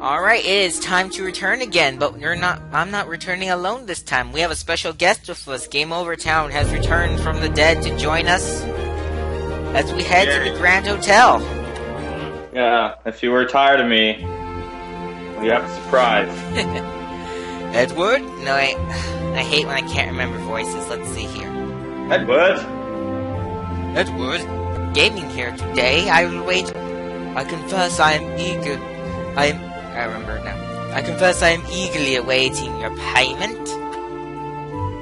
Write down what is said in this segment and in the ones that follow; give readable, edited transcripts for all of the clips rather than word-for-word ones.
Alright, it is time to return again, but I'm not returning alone this time. We have a special guest with us. Game Over Town has returned from the dead to join us as we head to the Grand Hotel. Yeah, if you were tired of me, we have a surprise. Edward? No, I hate when I can't remember voices. Let's see here. Edward? Edward? Gaming here today. I will wait. I confess I am eager. I remember it now. I confess I am eagerly awaiting your payment.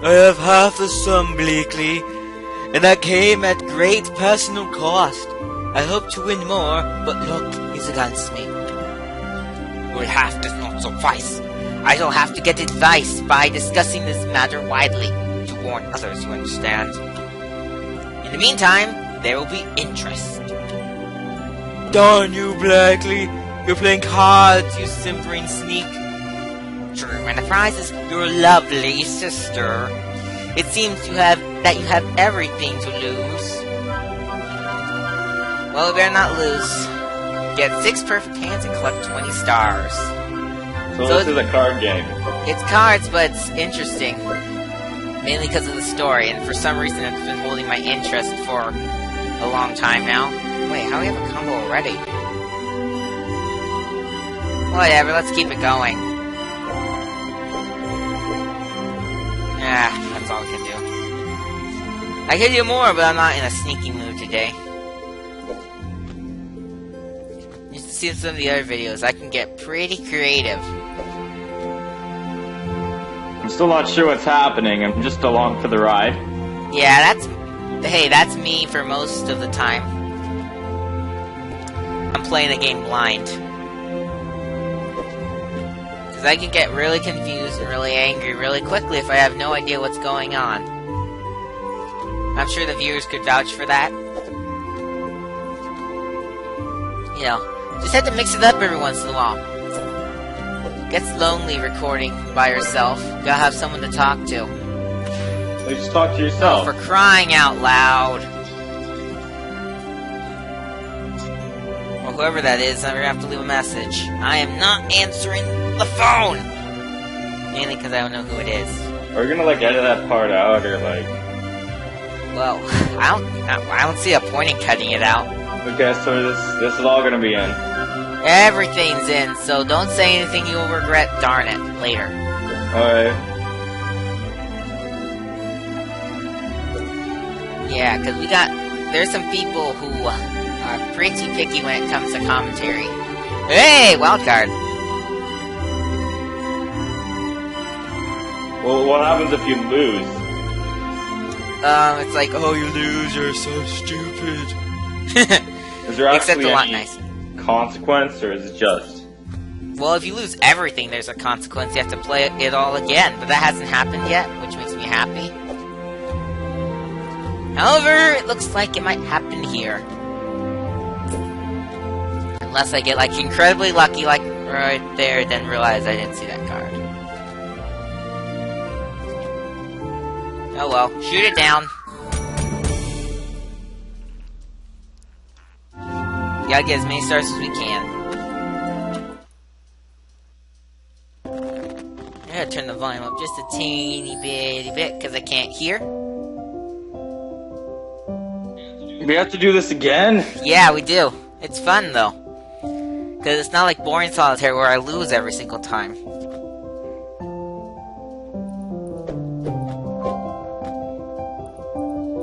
I have half the sum, Bleakley, and that came at great personal cost. I hope to win more, but luck is against me. Your half does not suffice. I shall have to get advice by discussing this matter widely, to warn others, you understand. In the meantime, there will be interest. Darn you, Blackley! You're playing cards, you simpering sneak. True, and the prize is your lovely sister. It seems that you have everything to lose. Well, we better not lose. Get 6 perfect hands and collect 20 stars. So this is a card game. It's cards, but it's interesting. Mainly because of the story, and for some reason it's been holding my interest for a long time now. Wait, how do we have a combo already? Whatever, let's keep it going. That's all I can do. I could do more, but I'm not in a sneaky mood today. You should see some of the other videos. I can get pretty creative. I'm still not sure what's happening. I'm just along for the ride. Yeah, that's me for most of the time. I'm playing the game blind. Because I can get really confused and really angry really quickly if I have no idea what's going on. I'm sure the viewers could vouch for that. You know, just have to mix it up every once in a while. Gets lonely recording by yourself. Gotta have someone to talk to. So you just talk to yourself. Oh, for crying out loud. Well, whoever that is, I'm gonna have to leave a message. I am not answering the phone! Mainly because I don't know who it is. Are we gonna, like, edit that part out, or, like... Well, I don't see a point in cutting it out. Okay, so this is all gonna be in. Everything's in, so don't say anything you will regret, darn it, later. Alright. Yeah, because there's some people who are pretty picky when it comes to commentary. Hey, wildcard! Well, what happens if you lose? It's like, oh, you lose, you're so stupid. Is there Except actually a lot any nicer. consequence, or is it just... Well, if you lose everything, there's a consequence. You have to play it all again, but that hasn't happened yet, which makes me happy. However, it looks like it might happen here. Unless I get, like, incredibly lucky, like, right there, then realize I didn't see that card. Oh well, shoot it down. Gotta get as many stars as we can. I gotta turn the volume up just a teeny bitty bit, because I can't hear. We have to do this again? Yeah, we do. It's fun, though. Because it's not like boring Solitaire where I lose every single time.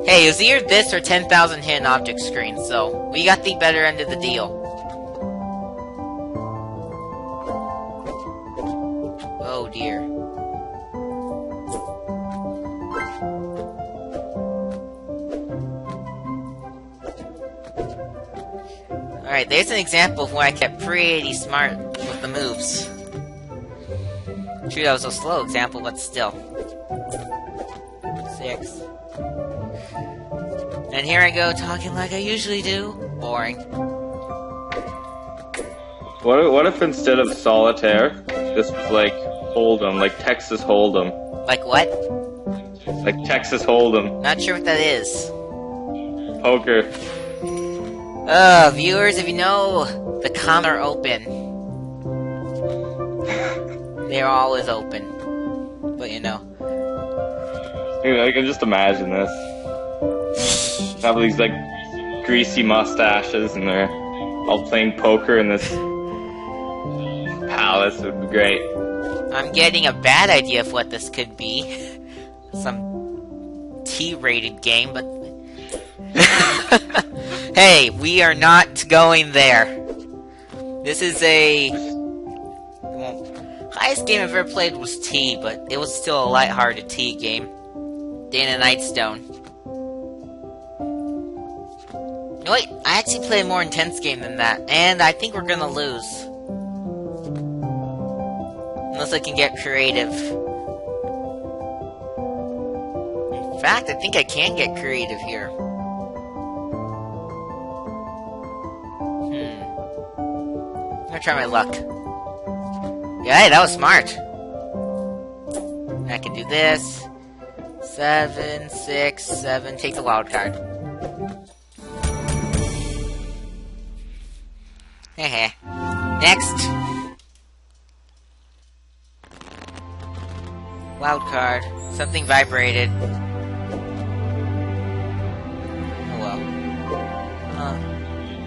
Hey, it was either this or 10,000 hidden object screens, so we got the better end of the deal. Oh dear. Alright, there's an example of where I kept pretty smart with the moves. True, that was a slow example, but still. 6. And here I go, talking like I usually do. Boring. What if instead of Solitaire, this was like Hold'em, like Texas Hold'em? Like what? Like Texas Hold'em. Not sure what that is. Poker. Viewers, if you know, the comments are open. They're always open. But you know. Dude, I can just imagine this. Have these like greasy mustaches and they're all playing poker in this palace. It would be great. I'm getting a bad idea of what this could be. Some T-rated game, but... Hey, we are not going there. This is a... highest game I've ever played was T, but it was still a lighthearted T game. Day and Nightstone. No, wait, I actually played a more intense game than that, and I think we're gonna lose. Unless I can get creative. In fact, I think I can get creative here. I'm gonna try my luck. Yeah, hey, that was smart. I can do this. 7, 6, 7. Take the wild card. Heh. Next. Wild card. Something vibrated. Oh well.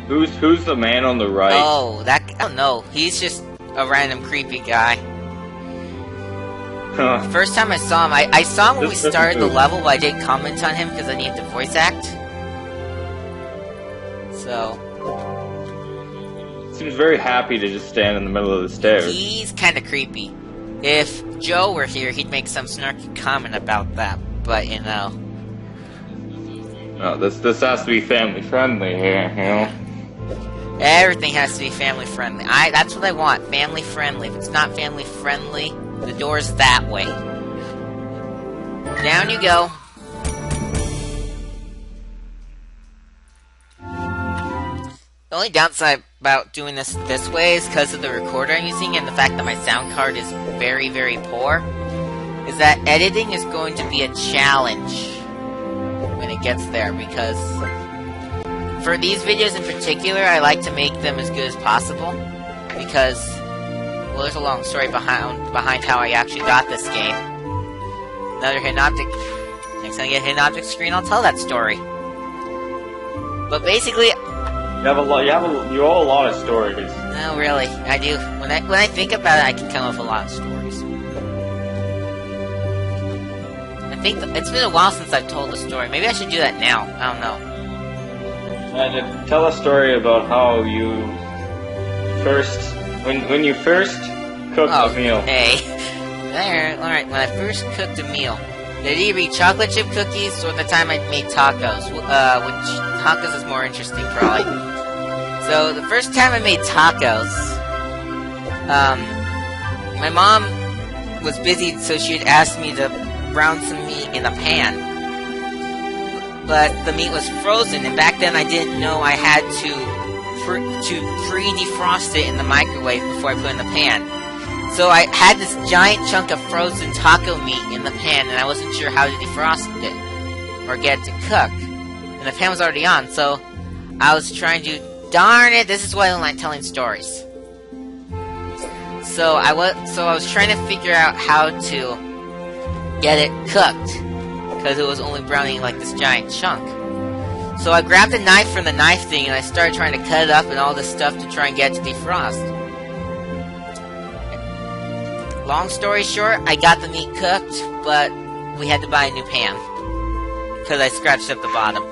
Who's the man on the right? Oh, that... I don't know. He's just a random creepy guy. Huh. First time I saw him, I saw him when we started the level, but I didn't comment on him because I needed to voice act. So... Seems very happy to just stand in the middle of the stairs. He's kinda creepy. If Joe were here, he'd make some snarky comment about that, but you know... No, this has to be family friendly here, you know? Everything has to be family friendly. That's what I want, family friendly. If it's not family friendly, the door's that way. Down you go. The only downside about doing this way is because of the recorder I'm using and the fact that my sound card is very, very poor, is that editing is going to be a challenge when it gets there, because for these videos in particular, I like to make them as good as possible, because, well, there's a long story behind how I actually got this game. Another hidden object. Next time I get a hidden object screen, I'll tell that story. But basically, You owe a lot of stories. no, really, I do. When I think about it, I can come up with a lot of stories. I think it's been a while since I've told a story. Maybe I should do that now. I don't know. And tell a story about how you when you first cooked a meal. Hey. Alright, when I first cooked a meal, there'd either be chocolate chip cookies or the time I made tacos, which tacos is more interesting, probably. So, the first time I made tacos, my mom was busy, so she had asked me to brown some meat in a pan. But the meat was frozen, and back then I didn't know I had to pre-defrost it in the microwave before I put it in the pan. So I had this giant chunk of frozen taco meat in the pan, and I wasn't sure how to defrost it, or get it to cook. And the pan was already on, so I was trying to... Darn it, this is why I don't like telling stories. So I was trying to figure out how to get it cooked, because it was only browning like this giant chunk. So I grabbed a knife from the knife thing, and I started trying to cut it up and all this stuff to try and get it to defrost. Long story short, I got the meat cooked, but we had to buy a new pan, because I scratched up the bottom.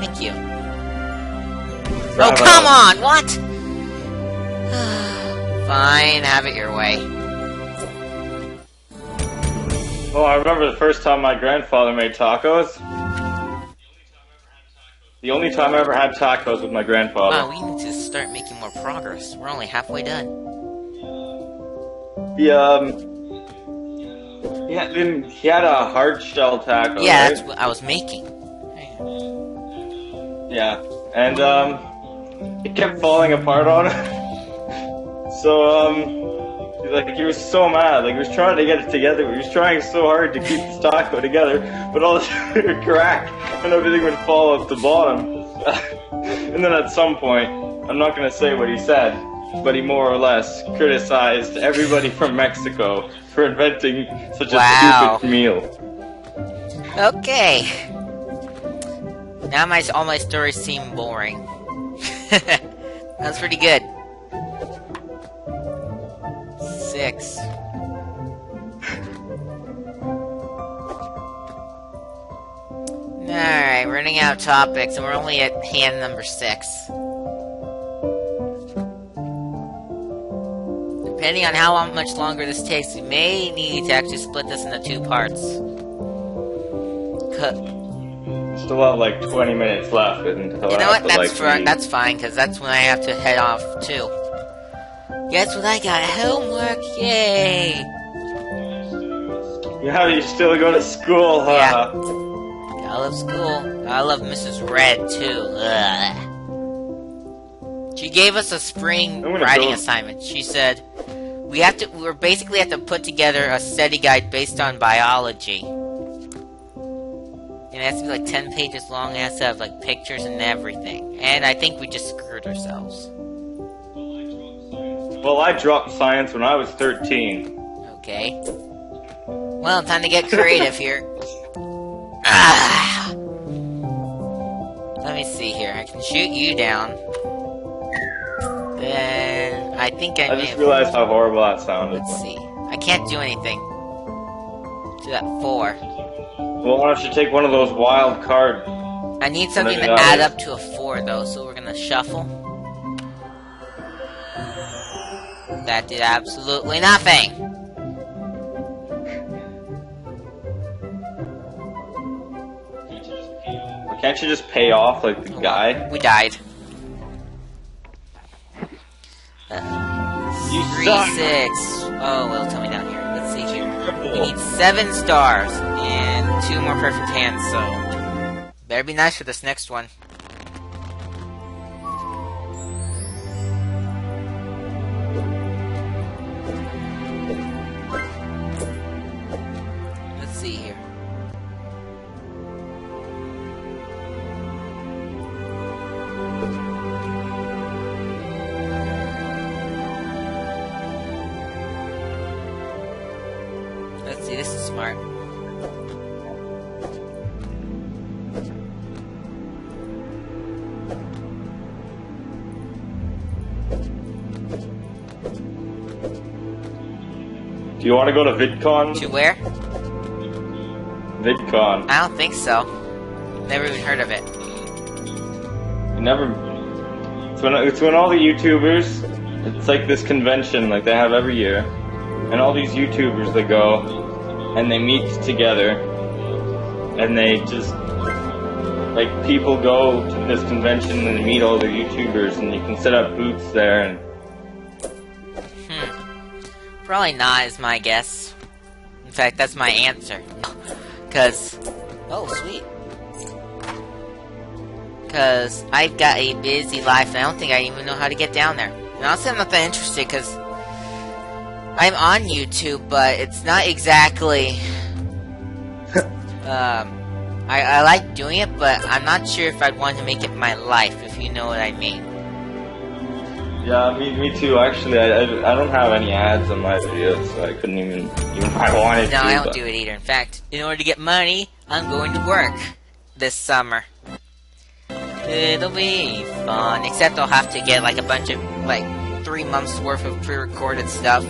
Thank you. Bravo. Oh, come on! What? Fine, have it your way. Oh, I remember the first time my grandfather made tacos. The only time I ever had tacos with my grandfather. Wow, we need to start making more progress. We're only halfway done. He had a hard shell taco. Yeah, right? that's what I was making. Yeah, and it kept falling apart on him. So he was so mad. Like, he was trying to get it together. He was trying so hard to keep this taco together, but all this would crack and everything would fall off the bottom. And then at some point, I'm not going to say what he said, but he more or less criticized everybody from Mexico for inventing such a stupid meal. Okay. Now all my stories seem boring. That's pretty good. 6. Alright, running out of topics, and we're only at hand number 6. Depending on how much longer this takes, we may need to actually split this into 2 parts. Still have like 20 minutes left until you know what? That's that's fine, because that's when I have to head off too. Guess what? I got homework! Yay! Yeah, you still go to school, huh? Yeah. I love school. I love Mrs. Red too. Ugh. She gave us a spring writing assignment. She said we basically have to put together a study guide based on biology. And it has to be like 10 pages long. It has to have like pictures and everything. And I think we just screwed ourselves. Well, I dropped science when I was 13. Okay. Well, time to get creative here. Let me see here. I can shoot you down. Then I think I just realized how horrible that sounded. Let's see. I can't do anything. Do that 4. Well, why don't you take one of those wild cards? I need something to add up to a 4, though, so we're gonna shuffle. That did absolutely nothing! Can't you just pay off, like, the guy? We died. 3, 6. Oh, well, tell me down here. Let's see here. We need 7 stars and 2 more perfect hands, so better be nice for this next one. Let's see here. Let's see, this is smart. Do you want to go to VidCon? To where? VidCon. I don't think so. Never even heard of it. You never... It's when all the YouTubers... It's like this convention like they have every year. And all these YouTubers that go... And they meet together. And they just... Like, people go to this convention and they meet all the YouTubers. And you can set up booths there and... Probably not, is my guess. In fact, that's my answer. Cause... Oh, sweet. Cause I've got a busy life and I don't think I even know how to get down there. And honestly, I'm not that interested because I'm on YouTube, but it's not exactly... I like doing it, but I'm not sure if I'd want to make it my life, if you know what I mean. Yeah, me too. Actually, I don't have any ads on my videos, so I couldn't even if I wanted to. No, I don't do it either. In fact, in order to get money, I'm going to work this summer. It'll be fun, except I'll have to get like a bunch of, like, 3 months worth of pre-recorded stuff.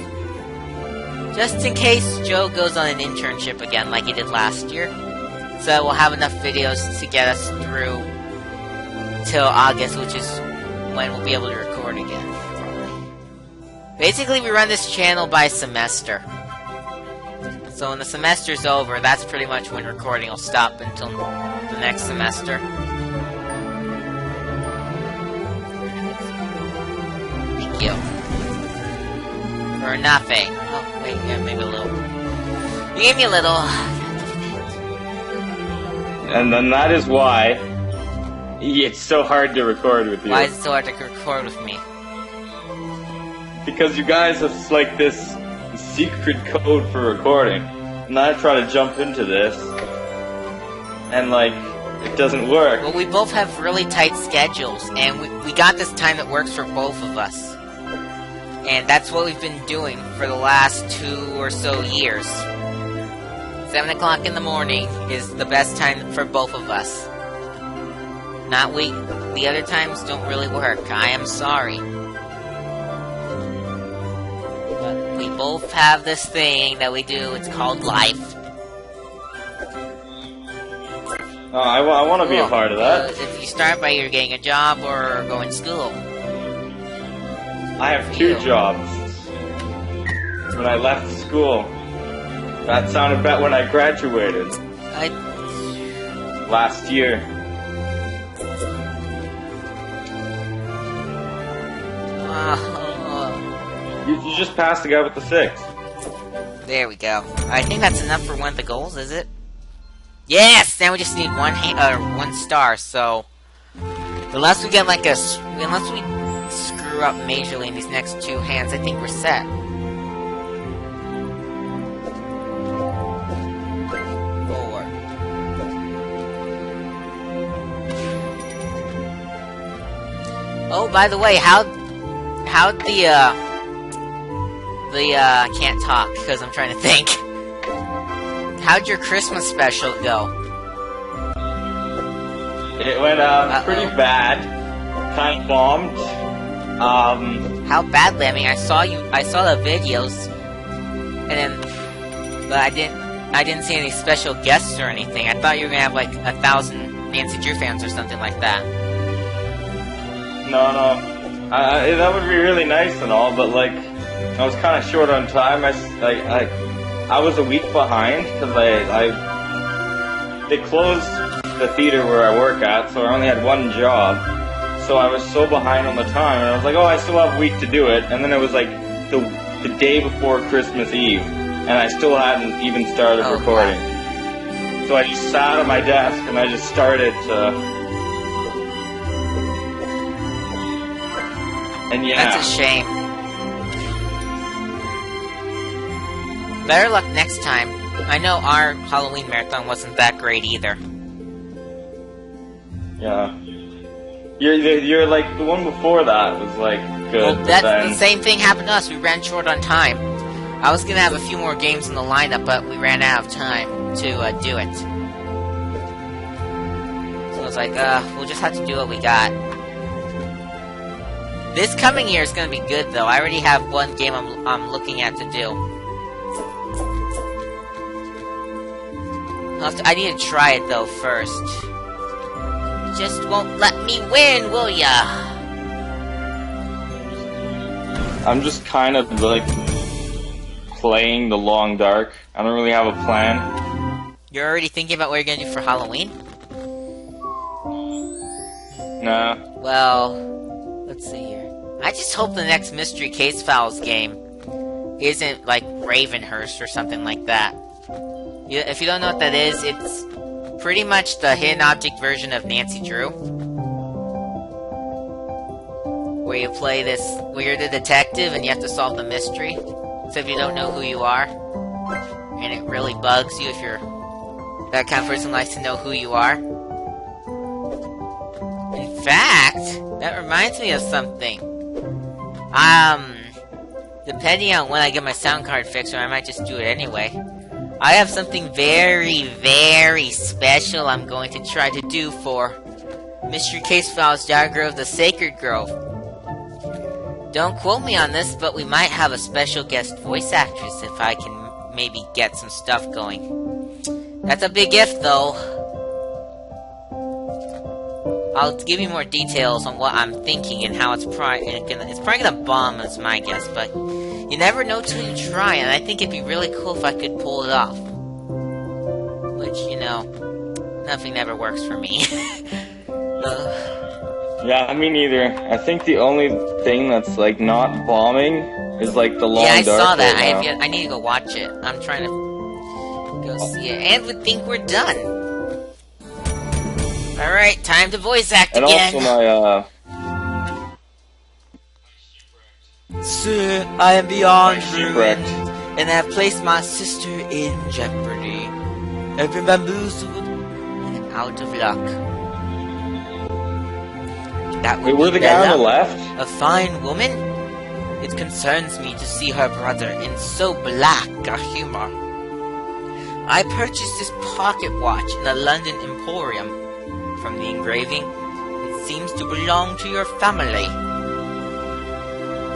Just in case Joe goes on an internship again like he did last year. So we'll have enough videos to get us through till August, which is when we'll be able to record again. Basically, we run this channel by semester. So when the semester's over, that's pretty much when recording will stop until the next semester. Thank you. For nothing. Oh, wait, yeah, maybe a little. You gave me a little. And then that is why it's so hard to record with you. Why is it so hard to record with me? Because you guys have like this secret code for recording, and I try to jump into this, and like it doesn't work. Well, we both have really tight schedules, and we got this time that works for both of us. And that's what we've been doing for the last 2 or so years. 7 o'clock in the morning is the best time for both of us. The other times don't really work. I am sorry. But we both have this thing that we do. It's called life. Oh, I want to be a part of that. If you start by either getting a job or going to school. I have 2 jobs. When I left school. That sounded bad when I graduated. Last year. You just passed the guy with the 6. There we go. I think that's enough for one of the goals, is it? Yes! Now we just need one star, so... Unless we get like unless we screw up majorly in these next 2 hands, I think we're set. Forward. Oh, by the way, how'd can't talk, because I'm trying to think. How'd your Christmas special go? It went, pretty bad. Kind of bombed. How badly? I mean, I saw the videos, but I didn't see any special guests or anything. I thought you were gonna have, like, 1,000 Nancy Drew fans or something like that. No. That would be really nice and all, but, like, I was kind of short on time. I was a week behind because they closed the theater where I work at, so I only had 1 job. So I was so behind on the time, and I was like, oh, I still have a week to do it. And then it was like the day before Christmas Eve, and I still hadn't even started recording. Wow. So I just sat at my desk and I just started to. And yeah, that's a shame. Better luck next time. I know our Halloween marathon wasn't that great either. Yeah. You're like, the one before that was like good. Well, the same thing happened to us. We ran short on time. I was gonna have a few more games in the lineup, but we ran out of time to do it. So I was like, we'll just have to do what we got. This coming year is gonna be good, though. I already have 1 game I'm looking at to do. I need to try it, though, first. Just won't let me win, will ya? I'm just kind of, like, playing the long dark. I don't really have a plan. You're already thinking about what you're gonna do for Halloween? Nah. Well, let's see here. I just hope the next Mystery Case Files game isn't, like, Ravenhurst or something like that. If you don't know what that is, it's pretty much the hidden object version of Nancy Drew. Where you play where you're the detective and you have to solve the mystery. So if you don't know who you are, and it really bugs you if you're that kind of person who likes to know who you are. In fact, that reminds me of something. Depending on when I get my sound card fixed, or I might just do it anyway. I have something very, very special I'm going to try to do for Mystery Case Files Dagger of the Sacred Grove. Don't quote me on this, but we might have a special guest voice actress if I can maybe get some stuff going. That's a big if, though. I'll give you more details on what I'm thinking and how it's probably gonna bomb, is my guess, but you never know till you try, and I think it'd be really cool if I could pull it off. Which, you know, nothing ever works for me. Yeah, me neither. I think the only thing that's, like, not bombing is, like, the long dark. Yeah, I saw that. Right I need to go watch it. I'm trying to go see it. And we think we're done. Alright, time to voice act again. And also Sir, I am beyond ruin, and I have placed my sister in jeopardy. I've been bamboozled, and out of luck. That would Wait, we're be the guy on Bella, the left? a fine woman? It concerns me to see her brother in so black a humor. I purchased this pocket watch in a London emporium. From the engraving, it seems to belong to your family.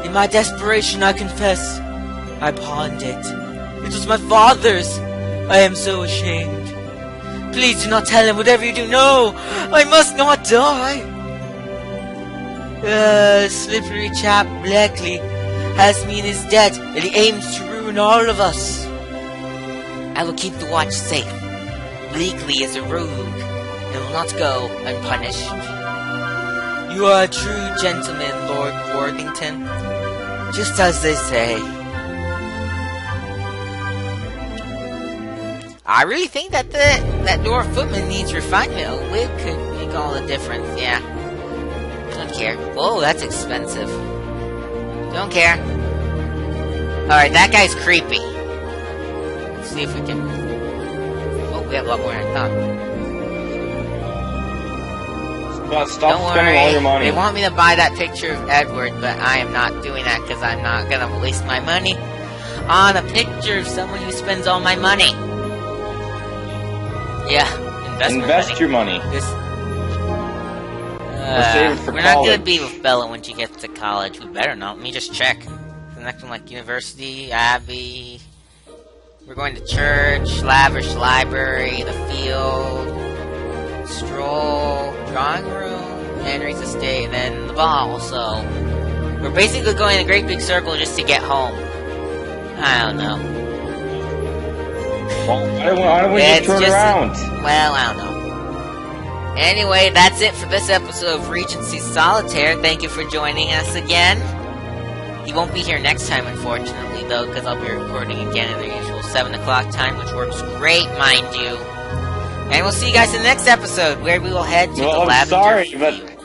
In my desperation, I confess, I pawned it. It was my father's. I am so ashamed. Please do not tell him whatever you do. No! I must not die! Slippery chap Blackley has me in his debt, and he aims to ruin all of us. I will keep the watch safe. Blackley is a rogue, and will not go unpunished. You are a true gentleman, Lord Worthington. Just as they say. I really think that that dwarf footman needs refinement. A wig could make all the difference, yeah. Don't care. Whoa, that's expensive. Don't care. Alright, that guy's creepy. Let's see if we can... Oh, we have a lot more than I thought. Stop spending all your money. They want me to buy that picture of Edward, but I am not doing that because I'm not gonna waste my money on a picture of someone who spends all my money. Yeah, invest your money. Save it for we're college. not gonna be with Bella when she gets to college. We better not. Let me just check. The next one, like university, Abbey. We're going to church, lavish library, the field, stroll, drawing room, Henry's estate, and then the ball. So we're basically going in a great big circle just to get home. I don't know. Well, why don't we just turn around? Well, I don't know. Anyway, that's it for this episode of Regency Solitaire. Thank you for joining us again. He won't be here next time, unfortunately, though, because I'll be recording again at the usual 7 o'clock time, which works great, mind you. And we'll see you guys in the next episode, where we will head to the Lavender sorry, Field.